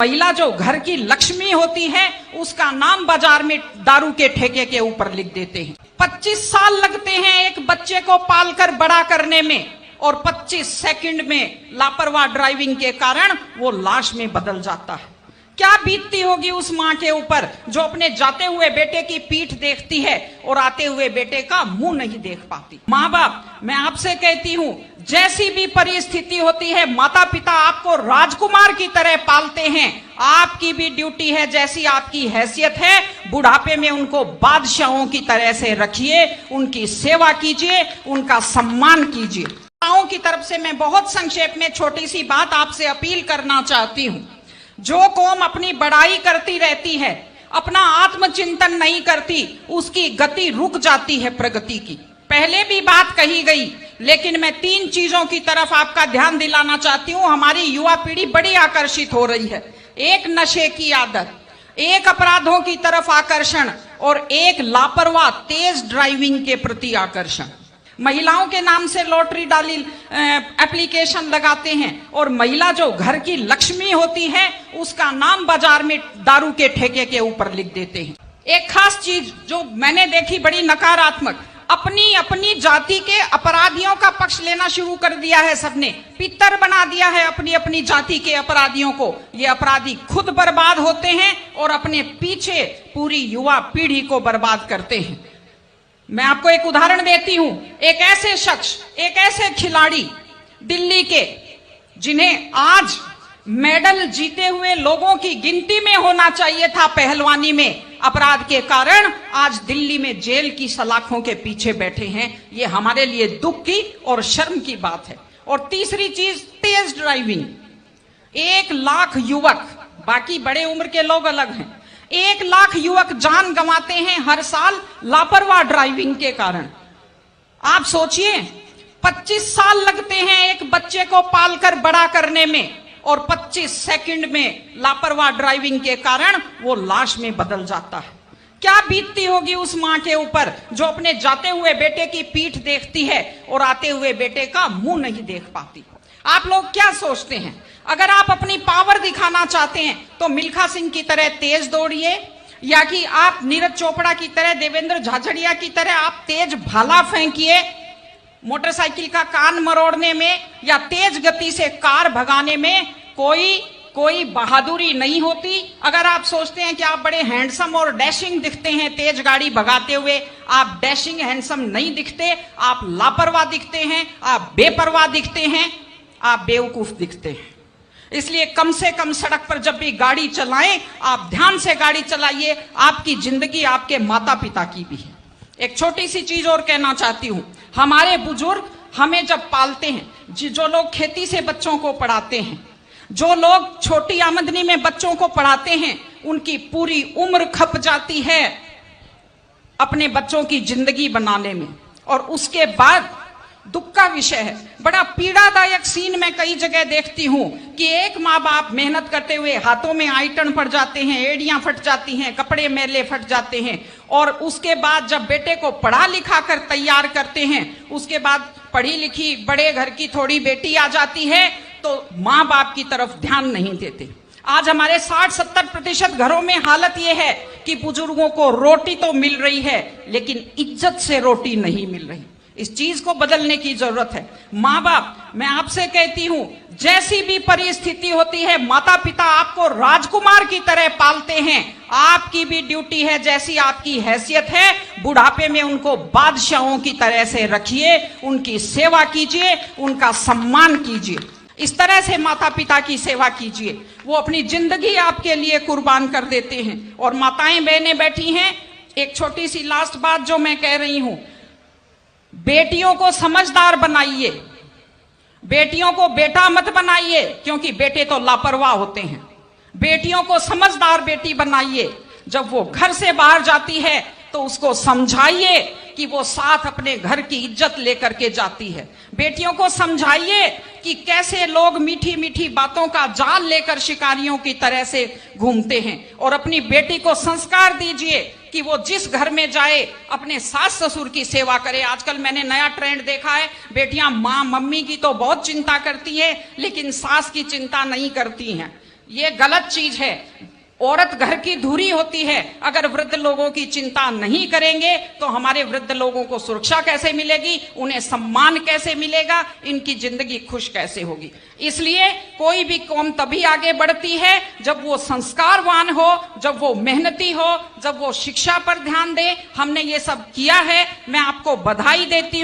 महिला जो घर की लक्ष्मी होती है उसका नाम बाजार में दारू के ठेके के ऊपर लिख देते हैं। 25 साल लगते हैं एक बच्चे को पालकर बड़ा करने में और 25 सेकंड में लापरवाह ड्राइविंग के कारण वो लाश में बदल जाता है। क्या बीतती होगी उस मां के ऊपर जो अपने जाते हुए बेटे की पीठ देखती है और आते हुए बेटे का मुंह नहीं देख पाती। माँ बाप, मैं आपसे कहती हूँ, जैसी भी परिस्थिति होती है, माता पिता आपको राजकुमार की तरह पालते हैं। आपकी भी ड्यूटी है, जैसी आपकी हैसियत है, बुढ़ापे में उनको बादशाहों की तरह से रखिए, उनकी सेवा कीजिए, उनका सम्मान कीजिए। की तरफ से मैं बहुत संक्षेप में छोटी सी बात आपसे अपील करना चाहती हूँ। जो कौम अपनी बड़ाई करती रहती है, अपना आत्मचिंतन नहीं करती, उसकी गति रुक जाती है प्रगति की। पहले भी बात कही गई, लेकिन मैं 3 चीजों की तरफ आपका ध्यान दिलाना चाहती हूं। हमारी युवा पीढ़ी बड़ी आकर्षित हो रही है। एक नशे की आदत, एक अपराधों की तरफ आकर्षण और एक लापरवाह तेज ड्राइविंग के प्रति आकर्षण। महिलाओं के नाम से लॉटरी डाली एप्लीकेशन लगाते हैं और महिला जो घर की लक्ष्मी होती है उसका नाम बाजार में दारू के ठेके के ऊपर लिख देते हैं। एक खास चीज जो मैंने देखी बड़ी नकारात्मक, अपनी अपनी जाति के अपराधियों का पक्ष लेना शुरू कर दिया है। सबने पितर बना दिया है अपनी अपनी जाति के अपराधियों को। ये अपराधी खुद बर्बाद होते हैं और अपने पीछे पूरी युवा पीढ़ी को बर्बाद करते हैं। मैं आपको एक उदाहरण देती हूं। एक ऐसे शख्स, एक ऐसे खिलाड़ी दिल्ली के, जिन्हें आज मेडल जीते हुए लोगों की गिनती में होना चाहिए था पहलवानी में, अपराध के कारण आज दिल्ली में जेल की सलाखों के पीछे बैठे हैं। ये हमारे लिए दुख की और शर्म की बात है। और तीसरी चीज, तेज ड्राइविंग। 1 लाख युवक, बाकी बड़े उम्र के लोग अलग हैं, 1 लाख युवक जान गंवाते हैं हर साल लापरवाह ड्राइविंग के कारण। आप सोचिए, 25 साल लगते हैं एक बच्चे को पालकर बड़ा करने में और 25 सेकंड में लापरवाह ड्राइविंग के कारण वो लाश में बदल जाता है। क्या बीतती होगी उस मां के ऊपर जो अपने जाते हुए बेटे की पीठ देखती है और आते हुए बेटे का मुंह नहीं देख पाती। आप लोग क्या सोचते हैं? अगर आप अपनी पावर दिखाना चाहते हैं तो मिल्खा सिंह की तरह तेज दौड़िए, या कि आप नीरज चोपड़ा की तरह, देवेंद्र झाझड़िया की तरह आप तेज भाला फेंकिए मोटरसाइकिल का कान मरोड़ने में या तेज गति से कार भगाने में कोई बहादुरी नहीं होती। अगर आप सोचते हैं कि आप बड़े हैंडसम और डैशिंग दिखते हैं तेज गाड़ी भगाते हुए, आप डैशिंग हैंडसम नहीं दिखते, आप लापरवाह दिखते हैं, आप बेपरवाह दिखते हैं, आप बेवकूफ दिखते हैं। इसलिए कम से कम सड़क पर जब भी गाड़ी चलाएं, आप ध्यान से गाड़ी चलाइए। आपकी जिंदगी आपके माता पिता की भी है। एक छोटी सी चीज और कहना चाहती हूं। हमारे बुजुर्ग हमें जब पालते हैं, जो लोग खेती से बच्चों को पढ़ाते हैं, जो लोग छोटी आमदनी में बच्चों को पढ़ाते हैं, उनकी पूरी उम्र खप जाती है अपने बच्चों की जिंदगी बनाने में। और उसके बाद दुख का विषय है, बड़ा पीड़ादायक सीन मैं कई जगह देखती हूं कि एक माँ बाप मेहनत करते हुए हाथों में आइटन पड़ जाते हैं, एड़ियां फट जाती हैं, कपड़े मैले फट जाते हैं, और उसके बाद जब बेटे को पढ़ा लिखा कर तैयार करते हैं, उसके बाद पढ़ी लिखी बड़े घर की थोड़ी बेटी आ जाती है तो माँ बाप की तरफ ध्यान नहीं देते। आज हमारे 60-70% घरों में हालत यह है कि बुजुर्गों को रोटी तो मिल रही है लेकिन इज्जत से रोटी नहीं मिल रही। इस चीज को बदलने की जरूरत है। माँ बाप, मैं आपसे कहती हूं, जैसी भी परिस्थिति होती है, माता पिता आपको राजकुमार की तरह पालते हैं। आपकी भी ड्यूटी है, जैसी आपकी हैसियत है, बुढ़ापे में उनको बादशाहों की तरह से रखिए, उनकी सेवा कीजिए, उनका सम्मान कीजिए। इस तरह से माता पिता की सेवा कीजिए। वो अपनी जिंदगी आपके लिए कुर्बान कर देते हैं। और माताएं बहनें बैठी हैं, एक छोटी सी लास्ट बात जो मैं कह रही हूं, बेटियों को समझदार बनाइए, बेटियों को बेटा मत बनाइए, क्योंकि बेटे तो लापरवाह होते हैं। बेटियों को समझदार बेटी बनाइए। जब वो घर से बाहर जाती है तो उसको समझाइए कि वो साथ अपने घर की इज्जत लेकर के जाती है। बेटियों को समझाइए कि कैसे लोग मीठी मीठी बातों का जाल लेकर शिकारियों की तरह से घूमते हैं। और अपनी बेटी को संस्कार दीजिए कि वो जिस घर में जाए अपने सास ससुर की सेवा करे। आजकल मैंने नया ट्रेंड देखा है, बेटियां माँ मम्मी की तो बहुत चिंता करती है लेकिन सास की चिंता नहीं करती हैं। ये गलत चीज है। औरत घर की धुरी होती है। अगर वृद्ध लोगों की चिंता नहीं करेंगे तो हमारे वृद्ध लोगों को सुरक्षा कैसे मिलेगी, उन्हें सम्मान कैसे मिलेगा, इनकी जिंदगी खुश कैसे होगी। इसलिए कोई भी कौम तभी आगे बढ़ती है जब वो संस्कारवान हो, जब वो मेहनती हो, जब वो शिक्षा पर ध्यान दे। हमने ये सब किया है। मैं आपको बधाई देती हूं।